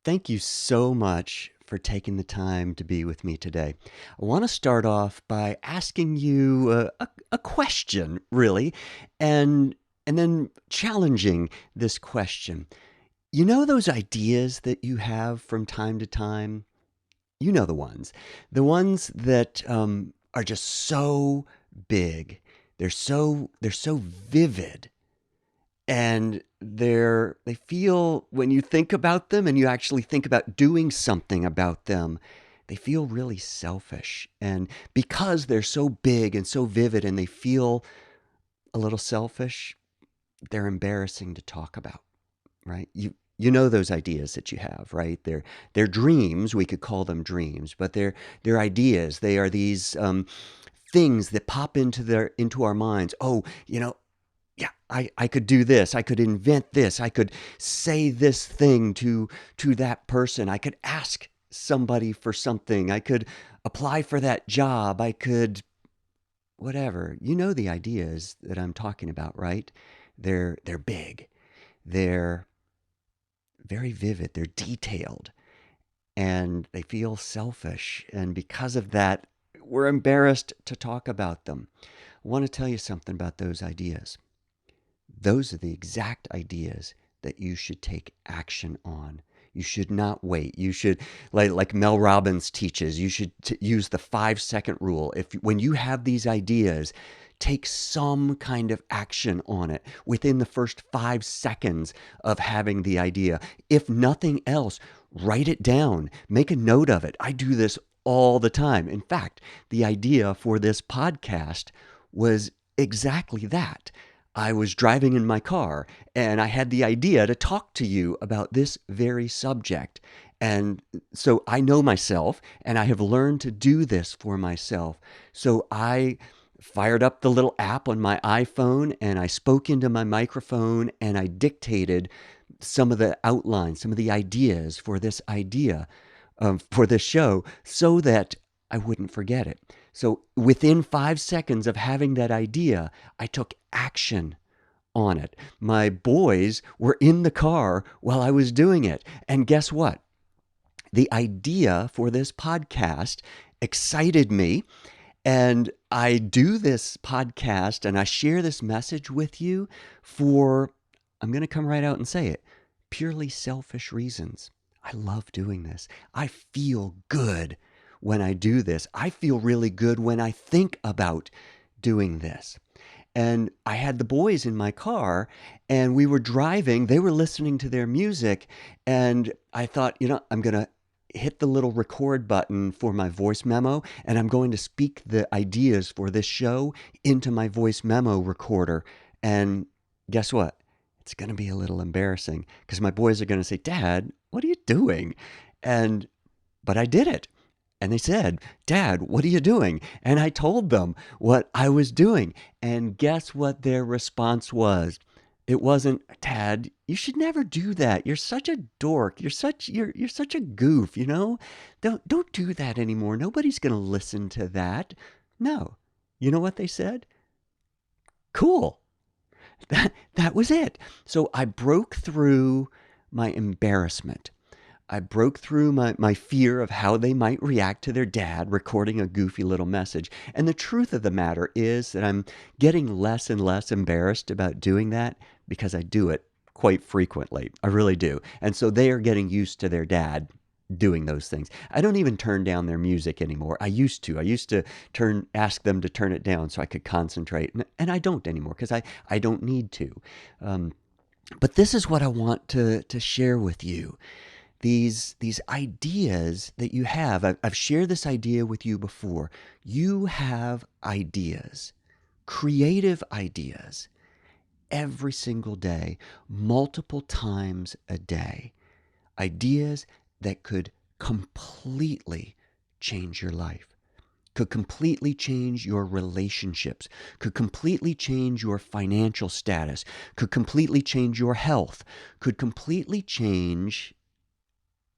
Thank you so much for taking the time to be with me today. I want to start off by asking you a question, really, and and then challenging this question. You know those ideas that you have from time to time? You know the ones that are just so big. They're so vivid and they feel when you think about them and you actually think about doing something about them, they feel really selfish. And because they're so big and so vivid and they feel a little selfish, they're embarrassing to talk about, right? You know those ideas that you have, right? They're dreams. We could call them dreams, but they're ideas. They are these things that pop into our minds. Oh, yeah, I could do this. I could invent this. I could say this thing to that person. I could ask somebody for something. I could apply for that job. I could whatever. You know the ideas that I'm talking about, right? They're big. They're very vivid. They're detailed and they feel selfish. And because of that, we're embarrassed to talk about them. I want to tell you something about those ideas. Those are the exact ideas that you should take action on. You should not wait. You should, like Mel Robbins teaches, you should use the 5 second rule. If when you have these ideas, take some kind of action on it within the first 5 seconds of having the idea. If nothing else, write it down, make a note of it. I do this all the time. In fact, the idea for this podcast was exactly that. I was driving in my car and I had the idea to talk to you about this very subject. And so I know myself and I have learned to do this for myself. So I fired up the little app on my iPhone and I spoke into my microphone and I dictated some of the outlines, some of the ideas for this idea, for this show, so that I wouldn't forget it. So within 5 seconds of having that idea, I took action on it. My boys were in the car while I was doing it. And guess what? The idea for this podcast excited me. And I do this podcast and I share this message with you for, I'm going to come right out and say it, purely selfish reasons. I love doing this. I feel good when I do this. I feel really good when I think about doing this. And I had the boys in my car and we were driving. They were listening to their music. And I thought, I'm going to hit the little record button for my voice memo and I'm going to speak the ideas for this show into my voice memo recorder. And guess what? It's going to be a little embarrassing because my boys are going to say, Dad, what are you doing? And, but I did it. And they said, Dad, what are you doing? And I told them what I was doing. And guess what their response was? It wasn't, Dad, you should never do that. You're such a dork. You're such a goof, you know? Don't do that anymore. Nobody's going to listen to that. No. You know what they said? Cool. That was it. So I broke through my embarrassment. I broke through my fear of how they might react to their dad recording a goofy little message. And the truth of the matter is that I'm getting less and less embarrassed about doing that because I do it quite frequently. I really do. And so they are getting used to their dad doing those things. I don't even turn down their music anymore. I used to. I used to ask them to turn it down so I could concentrate. And I don't anymore because I don't need to. Um, but this is what I want to share with you, these ideas that you have. I've shared this idea with you before. You have ideas, creative ideas, every single day, multiple times a day. Ideas that could completely change your life, could completely change your relationships, could completely change your financial status, could completely change your health, could completely change,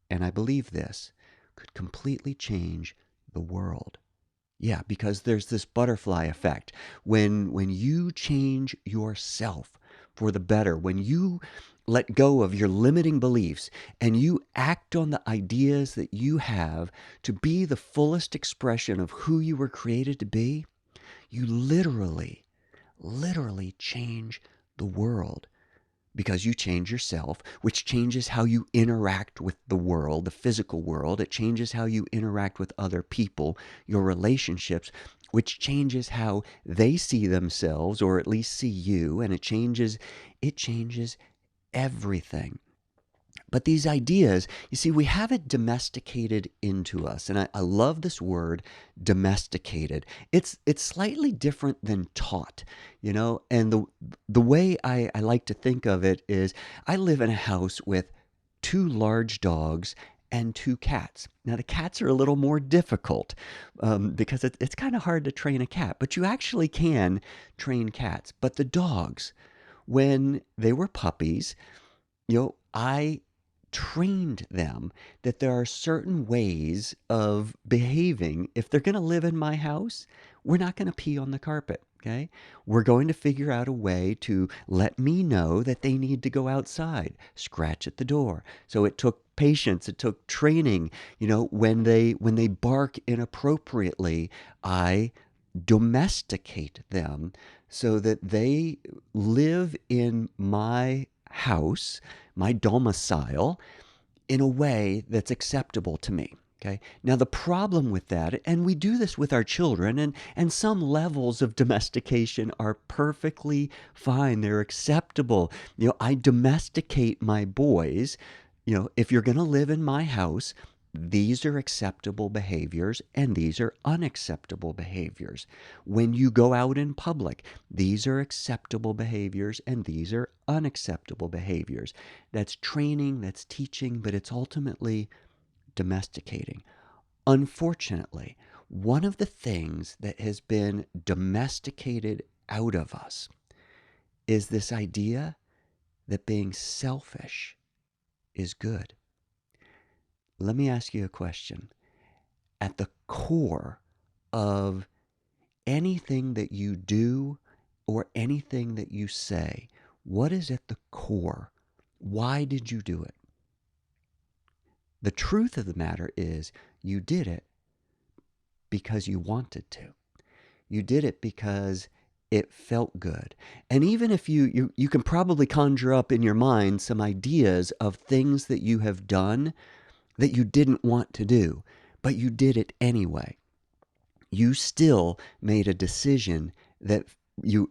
and I believe this, could completely change the world. Yeah, because there's this butterfly effect. When you change yourself for the better, when you let go of your limiting beliefs and you act on the ideas that you have to be the fullest expression of who you were created to be, you literally change the world because you change yourself, which changes how you interact with the world, the physical world. It changes how you interact with other people, your relationships, which changes how they see themselves or at least see you, and it changes everything. But these ideas, you see, we have it domesticated into us. And I love this word, domesticated. It's slightly different than taught, and the way I like to think of it is I live in a house with two large dogs and two cats. Now, the cats are a little more difficult because it's kind of hard to train a cat, but you actually can train cats. But the dogs, when they were puppies, I trained them that there are certain ways of behaving. If they're going to live in my house, we're not going to pee on the carpet. Okay. We're going to figure out a way to let me know that they need to go outside, scratch at the door. So it took patience. It took training. When they bark inappropriately, I domesticate them so that they live in my house, my domicile, in a way that's acceptable to me. Okay. Now, the problem with that, and we do this with our children, and some levels of domestication are perfectly fine. They're acceptable. I domesticate my boys. If you're going to live in my house, these are acceptable behaviors and these are unacceptable behaviors. When you go out in public, these are acceptable behaviors and these are unacceptable behaviors. That's training, that's teaching, but it's ultimately domesticating. Unfortunately, one of the things that has been domesticated out of us is this idea that being selfish is good. Let me ask you a question. At the core of anything that you do or anything that you say, what is at the core? Why did you do it? The truth of the matter is you did it because you wanted to. You did it because it felt good. And even if you can probably conjure up in your mind some ideas of things that you have done that you didn't want to do, but you did it anyway. You still made a decision that you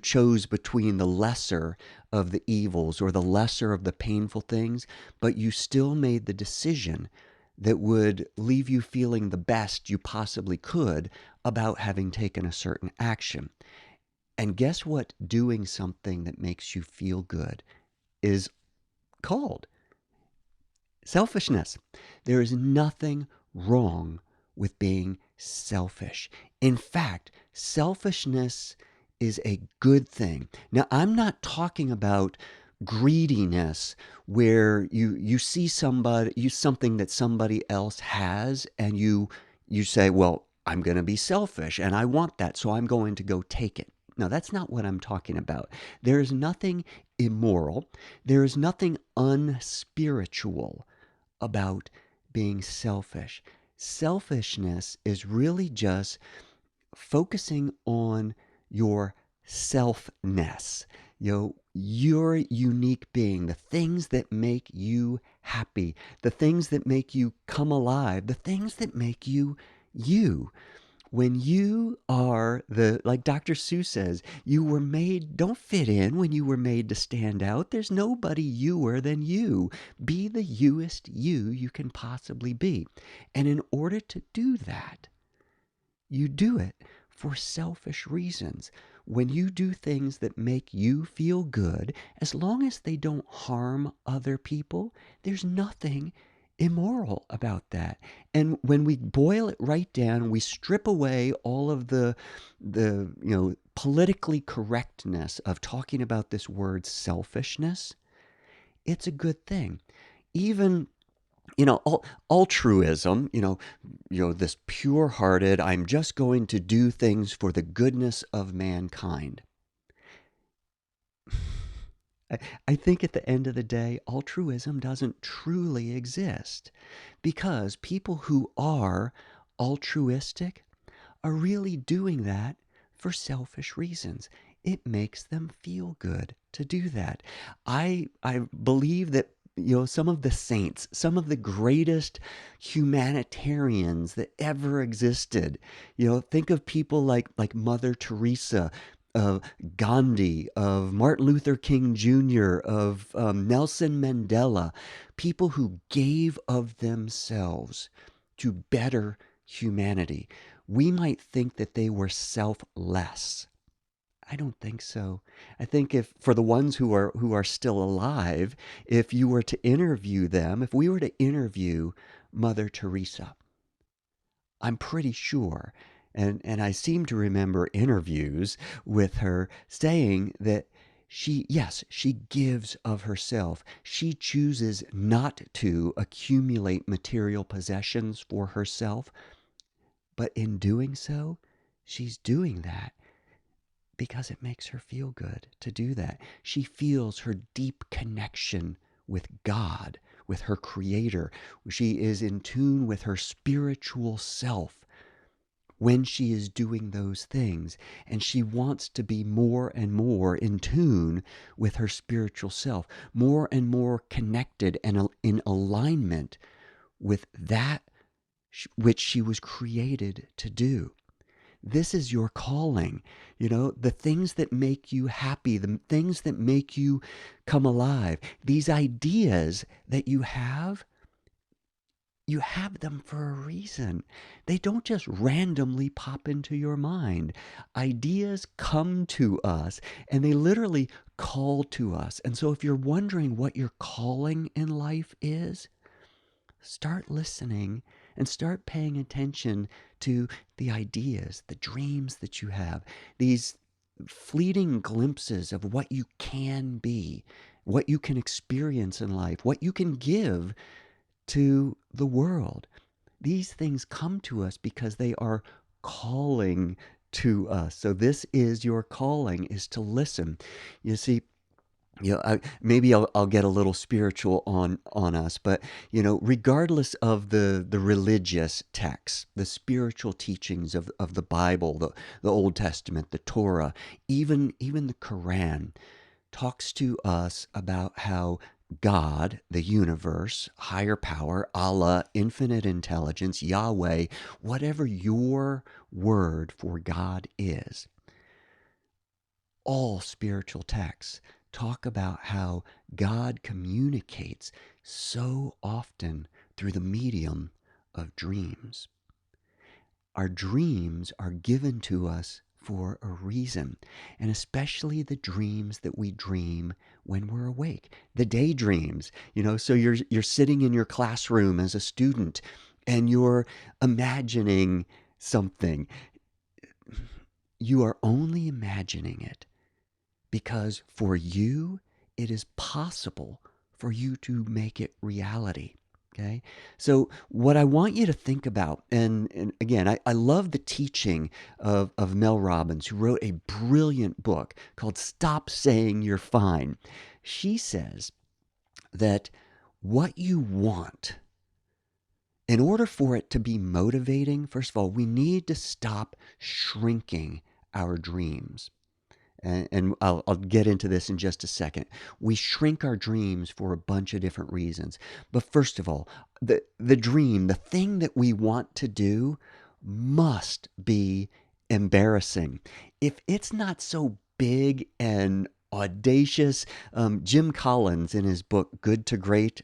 chose between the lesser of the evils or the lesser of the painful things, but you still made the decision that would leave you feeling the best you possibly could about having taken a certain action. And guess what? Doing something that makes you feel good is called selfishness. There is nothing wrong with being selfish. In fact, selfishness is a good thing. Now, I'm not talking about greediness where you see something that somebody else has and you say, "Well, I'm going to be selfish and I want that, so I'm going to go take it." No, that's not what I'm talking about. There is nothing immoral. There is nothing unspiritual about being selfish. Selfishness is really just focusing on your selfness, your unique being, the things that make you happy, the things that make you come alive, the things that make you you. When you are like Dr. Seuss says, you were made, don't fit in when you were made to stand out. There's nobody youer than you. Be the youest you can possibly be. And in order to do that, you do it for selfish reasons. When you do things that make you feel good, as long as they don't harm other people, there's nothing immoral about that. And when we boil it right down, we strip away all of the politically correctness of talking about this word selfishness, it's a good thing. Even altruism, this pure-hearted, I'm just going to do things for the goodness of mankind. I, I think at the end of the day, altruism doesn't truly exist because people who are altruistic are really doing that for selfish reasons. It makes them feel good to do that. I believe that some of the saints, some of the greatest humanitarians that ever existed. Think of people like Mother Teresa, of Gandhi, of Martin Luther King Jr., of Nelson Mandela, people who gave of themselves to better humanity. We might think that they were selfless. I don't think so. I think if for the ones who are still alive, if you were to interview them, if we were to interview Mother Teresa, I'm pretty sure, and I seem to remember interviews with her saying that yes, she gives of herself. She chooses not to accumulate material possessions for herself, but in doing so, she's doing that because it makes her feel good to do that. She feels her deep connection with God, with her Creator. She is in tune with her spiritual self when she is doing those things. And she wants to be more and more in tune with her spiritual self, more and more connected and in alignment with that which she was created to do. This is your calling. The things that make you happy, the things that make you come alive, these ideas that you have them for a reason. They don't just randomly pop into your mind. Ideas come to us and they literally call to us. And so if you're wondering what your calling in life is, start listening and start paying attention to the ideas, the dreams that you have, these fleeting glimpses of what you can be, what you can experience in life, what you can give to the world. These things come to us because they are calling to us. So this is your calling, is to listen. You see, maybe I'll get a little spiritual on us, but regardless of the religious texts, the spiritual teachings of the Bible, the Old Testament, the Torah, even the Quran talks to us about how God, the universe, higher power, Allah, infinite intelligence, Yahweh, whatever your word for God is, all spiritual texts talk about how God communicates so often through the medium of dreams. Our dreams are given to us for a reason, and especially the dreams that we dream when we're awake, the daydreams. So you're sitting in your classroom as a student and you're imagining something. You are only imagining it because for you, it is possible for you to make it reality. Okay? So, what I want you to think about, and again, I love the teaching of Mel Robbins, who wrote a brilliant book called Stop Saying You're Fine. She says that what you want, in order for it to be motivating, first of all, we need to stop shrinking our dreams. And I'll get into this in just a second. We shrink our dreams for a bunch of different reasons. But first of all, the dream, the thing that we want to do, must be embarrassing. If it's not so big and audacious, Jim Collins in his book Good to Great,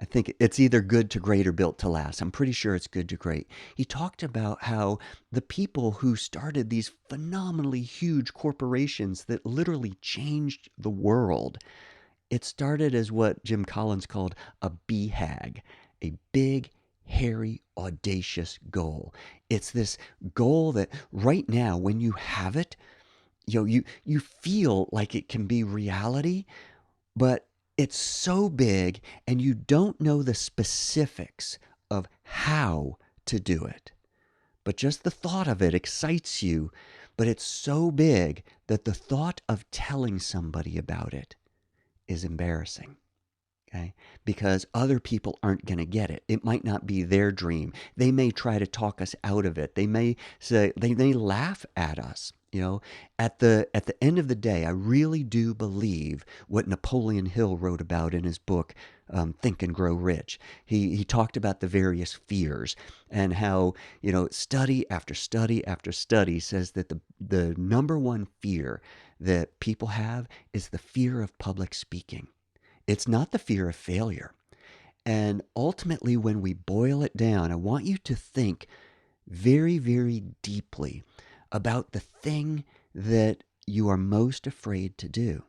I think it's either Good to Great or Built to Last. I'm pretty sure it's Good to Great. He talked about how the people who started these phenomenally huge corporations that literally changed the world, it started as what Jim Collins called a BHAG, a big, hairy, audacious goal. It's this goal that right now, when you have it, you feel like it can be reality, but it's so big and you don't know the specifics of how to do it. But just the thought of it excites you, but it's so big that the thought of telling somebody about it is embarrassing. Okay? Because other people aren't going to get it. It might not be their dream. They may try to talk us out of it. They may say, they may laugh at us. At the end of the day, I really do believe what Napoleon Hill wrote about in his book, Think and Grow Rich. He talked about the various fears and how, study after study after study says that the number one fear that people have is the fear of public speaking. It's not the fear of failure. And ultimately, when we boil it down, I want you to think very, very deeply about the thing that you are most afraid to do,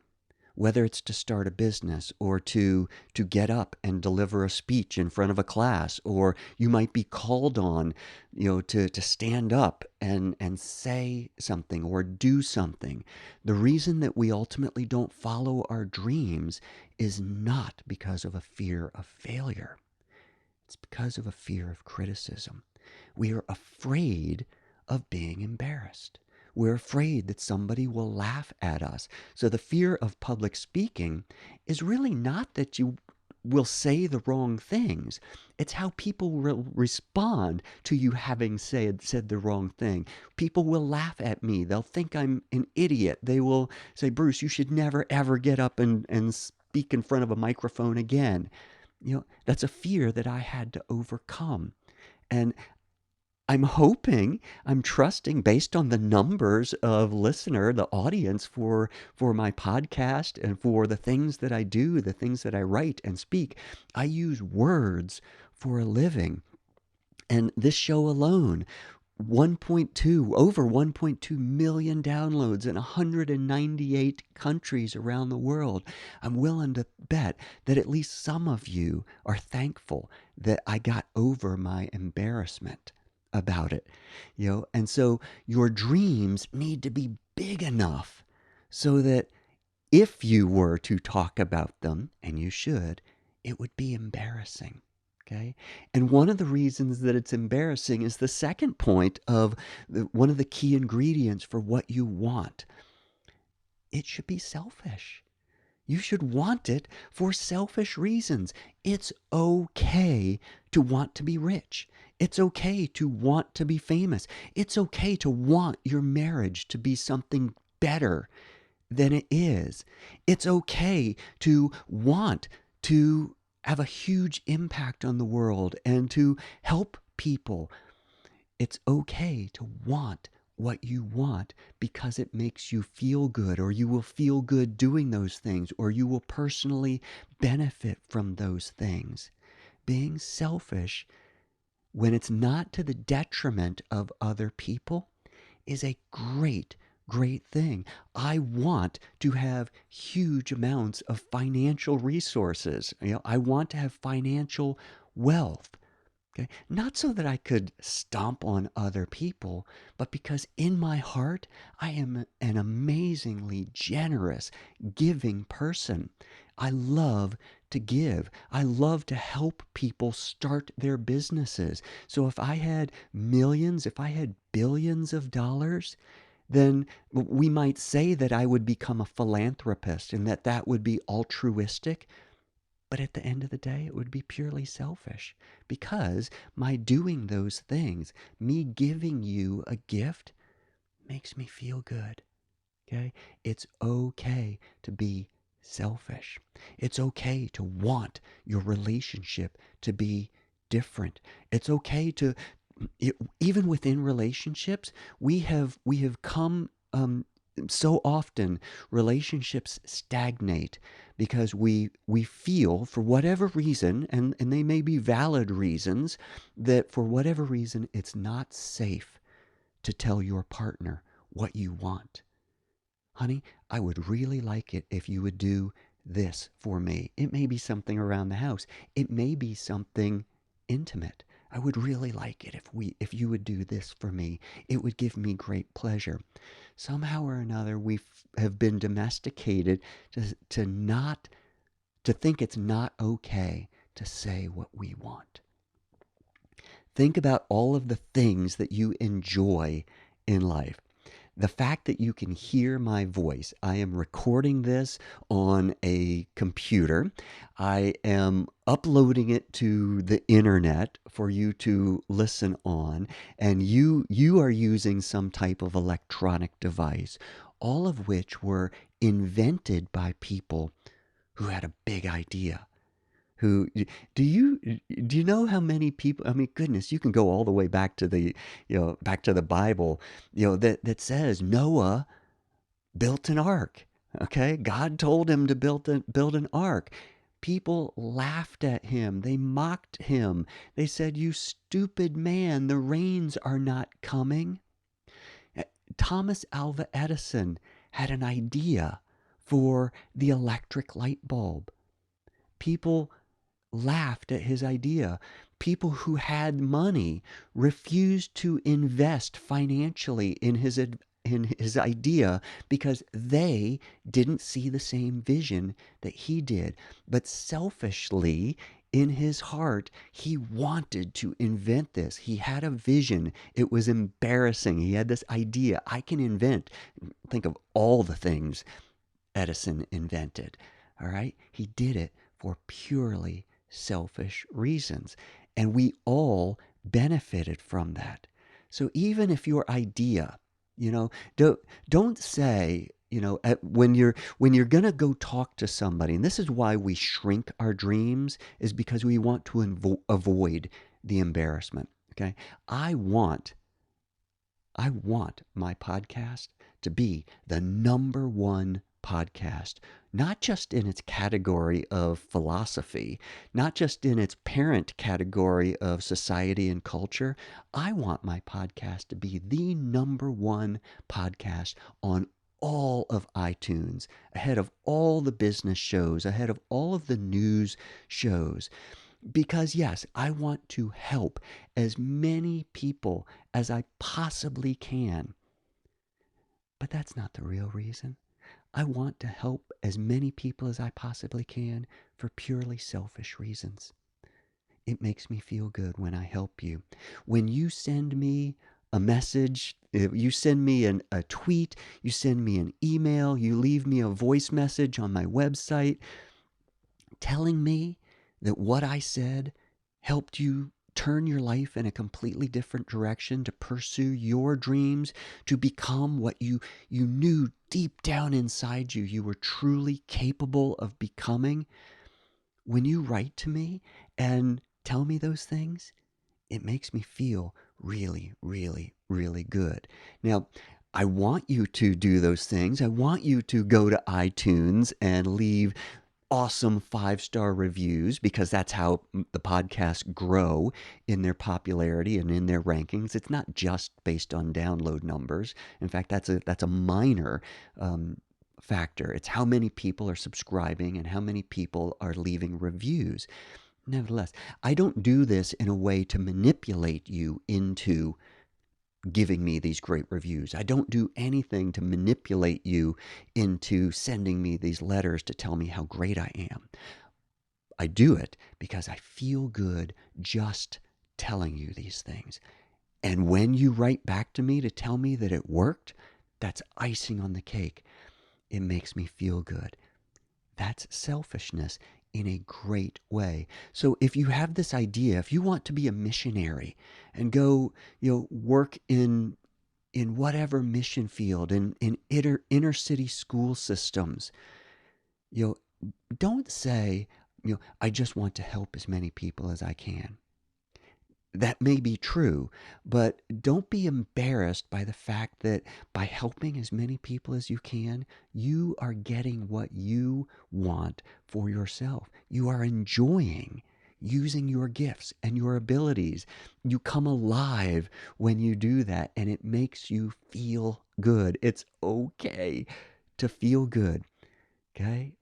whether it's to start a business or to get up and deliver a speech in front of a class, or you might be called on, to stand up and say something or do something. The reason that we ultimately don't follow our dreams is not because of a fear of failure. It's because of a fear of criticism. We are afraid of being embarrassed. We're afraid that somebody will laugh at us. So the fear of public speaking is really not that you will say the wrong things. It's how people will respond to you having said the wrong thing. People will laugh at me. They'll think I'm an idiot. They will say, Bruce, you should never, ever get up and speak in front of a microphone again. That's a fear that I had to overcome. And I'm trusting based on the numbers of the audience for my podcast and for the things that I do, the things that I write and speak. I use words for a living. And this show alone, over 1.2 million downloads in 198 countries around the world. I'm willing to bet that at least some of you are thankful that I got over my embarrassment about it. And so your dreams need to be big enough so that if you were to talk about them, and you should, it would be embarrassing. Okay. And one of the reasons that it's embarrassing is the second point of one of the key ingredients for what you want. It should be selfish. You should want it for selfish reasons. It's okay to want to be rich. It's okay to want to be famous. It's okay to want your marriage to be something better than it is. It's okay to want to have a huge impact on the world and to help people. It's okay to want what you want because it makes you feel good, or you will feel good doing those things, or you will personally benefit from those things. Being selfish, when it's not to the detriment of other people, is a great thing. I want to have huge amounts of financial resources. I want to have financial wealth. Okay? Not so that I could stomp on other people, but because in my heart, I am an amazingly generous, giving person. I love to give. I love to help people start their businesses. So if I had millions, if I had billions of dollars, then we might say that I would become a philanthropist and that would be altruistic. But at the end of the day, it would be purely selfish because my doing those things, me giving you a gift, makes me feel good. Okay? It's okay to be selfish. It's okay to want your relationship to be different. It's okay to even within relationships, we have come so often relationships stagnate because we feel for whatever reason, and they may be valid reasons, that for whatever reason it's not safe to tell your partner what you want. Honey, I would really like it if you would do this for me. It may be something around the house. It may be something intimate. I would really like it if you would do this for me. It would give me great pleasure. Somehow or another, we have been domesticated to think it's not okay to say what we want. Think about all of the things that you enjoy in life. The fact that you can hear my voice, I am recording this on a computer. I am uploading it to the internet for you to listen on, and you are using some type of electronic device, all of which were invented by people who had a big idea. Who do you know how many people? I mean, goodness, you can go all the way back to the Bible, that says Noah built an ark. Okay, God told him to build an ark. People laughed at him. They mocked him. They said, "You stupid man, the rains are not coming." Uh, Thomas Alva Edison had an idea for the electric light bulb. People laughed at his idea. People who had money refused to invest financially in his idea because they didn't see the same vision that he did. But selfishly, in his heart, he wanted to invent this. He had a vision. It was embarrassing. He had this idea. I can invent. Think of all the things Edison invented. All right? He did it for purely selfish reasons. And we all benefited from that. So even if your idea, don't say, when you're going to go talk to somebody, and this is why we shrink our dreams, is because we want to avoid the embarrassment. Okay? I want I want my podcast to be the number one podcast, not just in its category of philosophy, not just in its parent category of society and culture. I want my podcast to be the number one podcast on all of iTunes, ahead of all the business shows, ahead of all of the news shows. Because, yes, I want to help as many people as I possibly can. But that's not the real reason. I want to help as many people as I possibly can for purely selfish reasons. It makes me feel good when I help you. When you send me a message, you send me a tweet, you send me an email, you leave me a voice message on my website telling me that what I said helped you turn your life in a completely different direction, to pursue your dreams, to become what you knew deep down inside you were truly capable of becoming. When you write to me and tell me those things, it makes me feel really, really, really good. Now, I want you to do those things. I want you to go to iTunes and leave awesome 5-star reviews, because that's how the podcasts grow in their popularity and in their rankings. It's not just based on download numbers. In fact, that's a minor factor. It's how many people are subscribing and how many people are leaving reviews. Nevertheless, I don't do this in a way to manipulate you into giving me these great reviews. I don't do anything to manipulate you into sending me these letters to tell me how great I am. I do it because I feel good just telling you these things. And when you write back to me to tell me that it worked, that's icing on the cake. It makes me feel good. That's selfishness in a great way. So if you have this idea, if you want to be a missionary and go, work in whatever mission field, in inner city school systems, you know, don't say, I just want to help as many people as I can. That may be true, but don't be embarrassed by the fact that by helping as many people as you can, you are getting what you want for yourself. You are enjoying using your gifts and your abilities. You come alive when you do that, and it makes you feel good. It's okay to feel good, okay?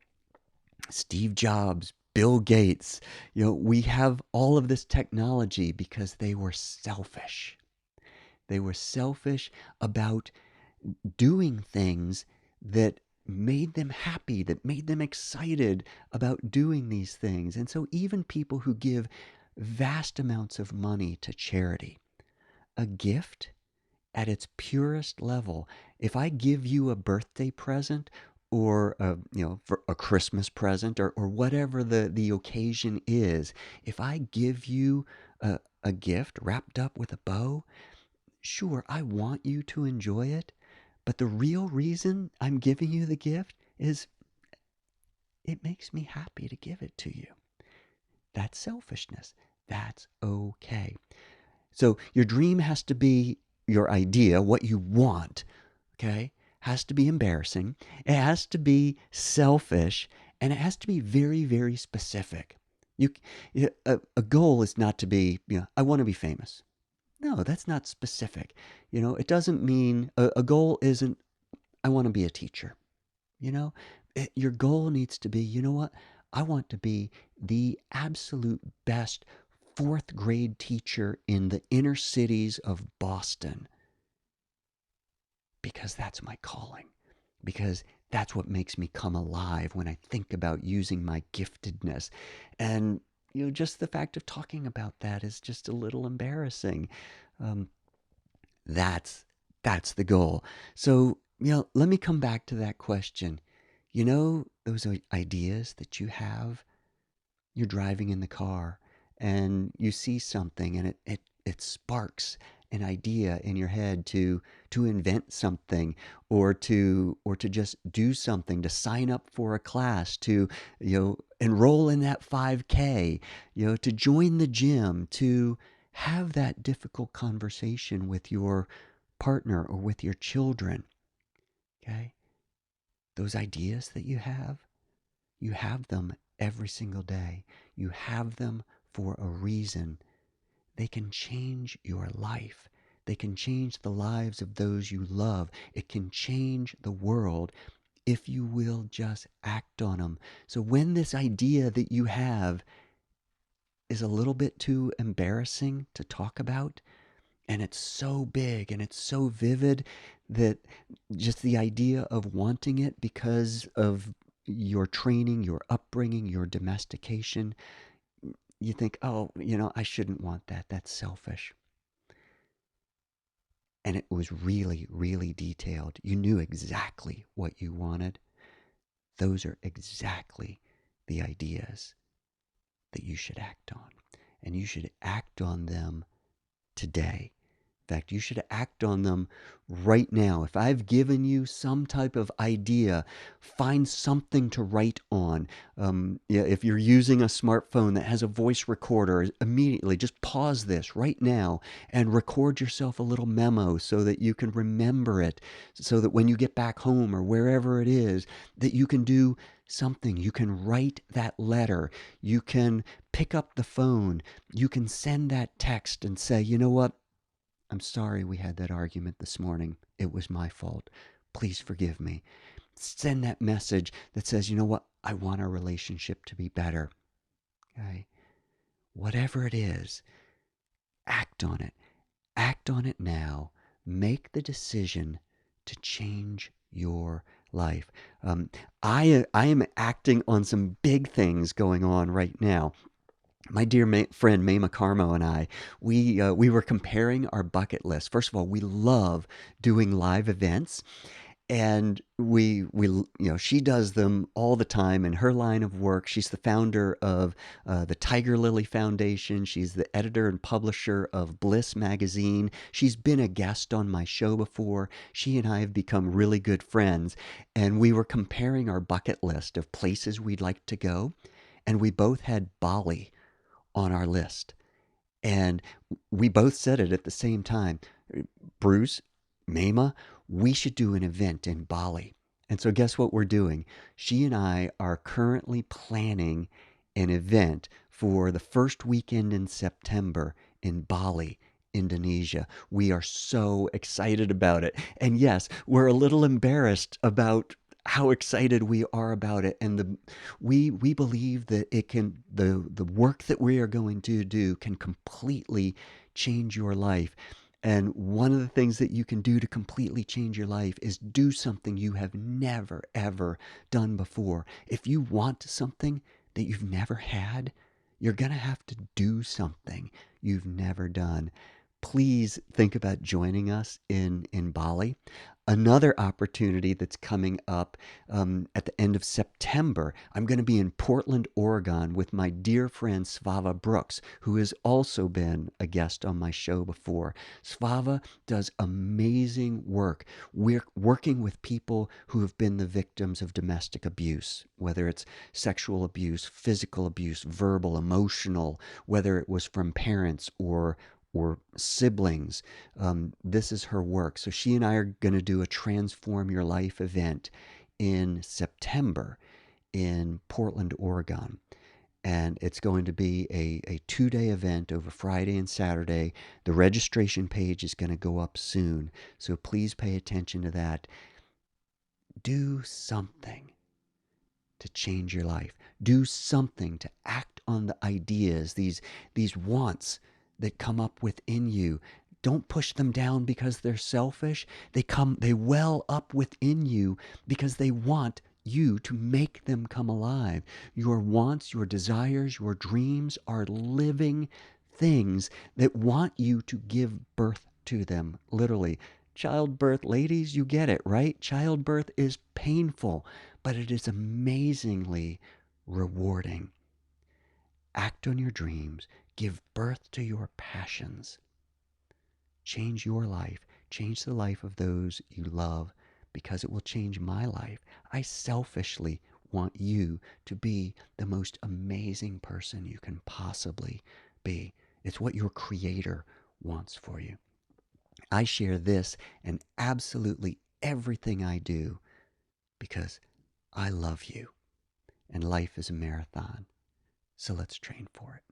Steve Jobs, Bill Gates, we have all of this technology because they were selfish. They were selfish about doing things that made them happy, that made them excited about doing these things. And so even people who give vast amounts of money to charity, a gift at its purest level, if I give you a birthday present or for a Christmas present or whatever the occasion is, if I give you a gift wrapped up with a bow, sure, I want you to enjoy it, but the real reason I'm giving you the gift is it makes me happy to give it to you. That's selfishness. That's okay. So your dream has to be your idea, what you want, okay? Has to be embarrassing. It has to be selfish, and it has to be very, very specific. You, a goal is not to be, I want to be famous. No, that's not specific. It doesn't mean a goal isn't, I want to be a teacher. Your goal needs to be, you know what? I want to be the absolute best fourth grade teacher in the inner cities of Boston because that's my calling. Because that's what makes me come alive when I think about using my giftedness. And, just the fact of talking about that is just a little embarrassing. Um, that's the goal. So, let me come back to that question. Those ideas that you have, you're driving in the car and you see something and it sparks an idea in your head to invent something or to just do something, to sign up for a class, to enroll in that 5K, to join the gym, to have that difficult conversation with your partner or with your children. Okay? Those ideas that you have them every single day. You have them for a reason. They can change your life. They can change the lives of those you love. It can change the world if you will just act on them. So when this idea that you have is a little bit too embarrassing to talk about, and it's so big and it's so vivid that just the idea of wanting it because of your training, your upbringing, your domestication, you think, oh, I shouldn't want that. That's selfish. And it was really, really detailed. You knew exactly what you wanted. Those are exactly the ideas that you should act on. And you should act on them today. In fact, you should act on them right now. If I've given you some type of idea, find something to write on. If you're using a smartphone that has a voice recorder, immediately just pause this right now and record yourself a little memo so that you can remember it, so that when you get back home or wherever it is, that you can do something. You can write that letter. You can pick up the phone. You can send that text and say, you know what? I'm sorry we had that argument this morning. It was my fault. Please forgive me. Send that message that says, you know what? I want our relationship to be better. Okay? Whatever it is, act on it. Act on it now. Make the decision to change your life. I am acting on some big things going on right now. My dear friend May McCarmo and I, we were comparing our bucket list. First of all, we love doing live events, and she does them all the time in her line of work. She's the founder of the Tiger Lily Foundation. She's the editor and publisher of Bliss magazine. She's been a guest on my show before. She and I have become really good friends, and we were comparing our bucket list of places we'd like to go, and we both had Bali on our list. And we both said it at the same time. Bruce, Mema, we should do an event in Bali. And so guess what we're doing? She and I are currently planning an event for the first weekend in September in Bali, Indonesia. We are so excited about it. And yes, we're a little embarrassed about how excited we are about it, and we believe that it can, the work that we are going to do can completely change your life. And one of the things that you can do to completely change your life is do something you have never ever done before. If you want something that you've never had, you're going to have to do something you've never done. please think about joining us in Bali. Another opportunity that's coming up at the end of September, I'm going to be in Portland, Oregon with my dear friend Svava Brooks, who has also been a guest on my show before. Svava does amazing work. We're working with people who have been the victims of domestic abuse, whether it's sexual abuse, physical abuse, verbal, emotional, whether it was from parents or siblings. This is her work. So she and I are going to do a Transform Your Life event in September in Portland, Oregon. And it's going to be a 2-day event over Friday and Saturday. The registration page is going to go up soon. So please pay attention to that. Do something to change your life. Do something to act on the ideas, these wants that come up within you. Don't push them down because they're selfish. They well up within you because they want you to make them come alive. Your wants, your desires, your dreams are living things that want you to give birth to them, literally. Childbirth, ladies, you get it, right? Childbirth is painful, but it is amazingly rewarding. Act on your dreams. Give birth to your passions. Change your life. Change the life of those you love because it will change my life. I selfishly want you to be the most amazing person you can possibly be. It's what your Creator wants for you. I share this and absolutely everything I do because I love you and life is a marathon. So let's train for it.